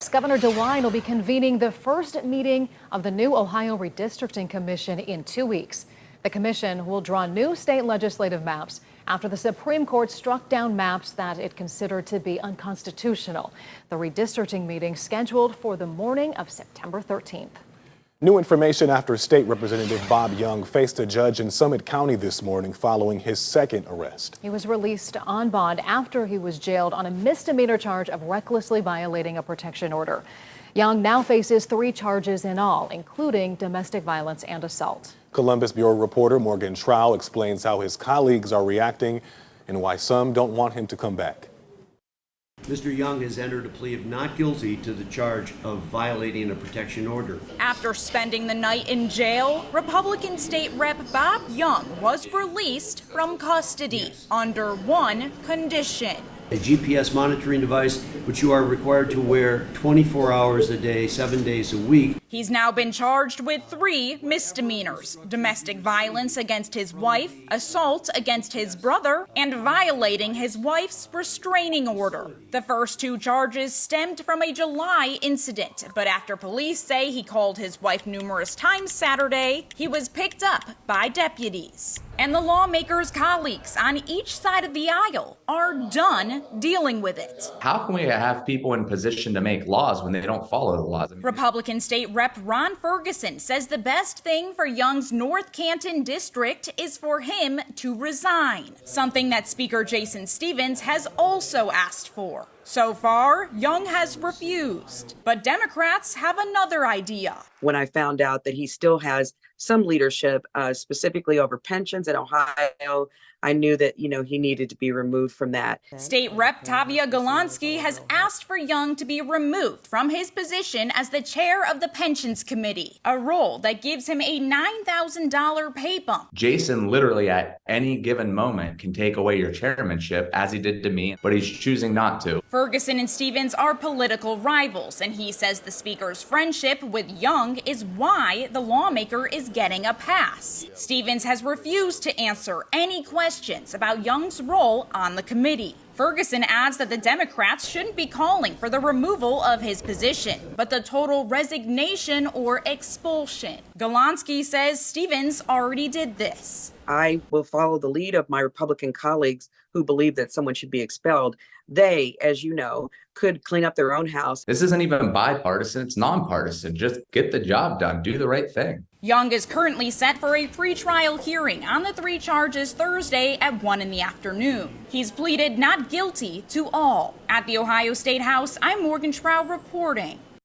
Yes, Governor DeWine will be convening the first meeting of the new Ohio Redistricting Commission in 2 weeks. The commission will draw new state legislative maps after the Supreme Court struck down maps that it considered to be unconstitutional. The redistricting meeting scheduled for the morning of September 13th. New information after State Representative Bob Young faced a judge in Summit County this morning following his second arrest. He was released on bond after he was jailed on a misdemeanor charge of recklessly violating a protection order. Young now faces 3 charges in all, including domestic violence and assault. Columbus Bureau reporter Morgan Trow explains how his colleagues are reacting and why some don't want him to come back. Mr. Young has entered a plea of not guilty to the charge of violating a protection order. After spending the night in jail, Republican State Rep Bob Young was released from custody under one condition. A GPS monitoring device, which you are required to wear 24 hours a day, 7 days a week. He's now been charged with 3 misdemeanors: domestic violence against his wife, assault against his brother, and violating his wife's restraining order. The first 2 charges stemmed from a July incident, but after police say he called his wife numerous times Saturday, he was picked up by deputies. And the lawmakers' colleagues on each side of the aisle are done dealing with it. How can we have people in position to make laws when they don't follow the laws? Republican State Rep Ron Ferguson says the best thing for Young's North Canton district is for him to resign, something that Speaker Jason Stephens has also asked for. So far, Young has refused, but Democrats have another idea. When I found out that he still has some leadership, specifically over pensions in Ohio, I knew that, he needed to be removed from that. State Rep Tavia Golansky has asked for Young to be removed from his position as the chair of the Pensions Committee, a role that gives him a $9,000 pay bump. Jason literally at any given moment can take away your chairmanship, as he did to me, but he's choosing not to. Ferguson and Stephens are political rivals, and he says the speaker's friendship with Young is why the lawmaker is getting a pass. Stephens has refused to answer any questions about Young's role on the committee. Ferguson adds that the Democrats shouldn't be calling for the removal of his position, but the total resignation or expulsion. Golansky says Stephens already did this. I will follow the lead of my Republican colleagues who believe that someone should be expelled. They, as you know, could clean up their own house. This isn't even bipartisan, it's nonpartisan. Just get the job done, do the right thing. Young is currently set for a pretrial hearing on the 3 charges Thursday at 1 in the afternoon. He's pleaded not guilty to all. At the Ohio State House, I'm Morgan Trow reporting.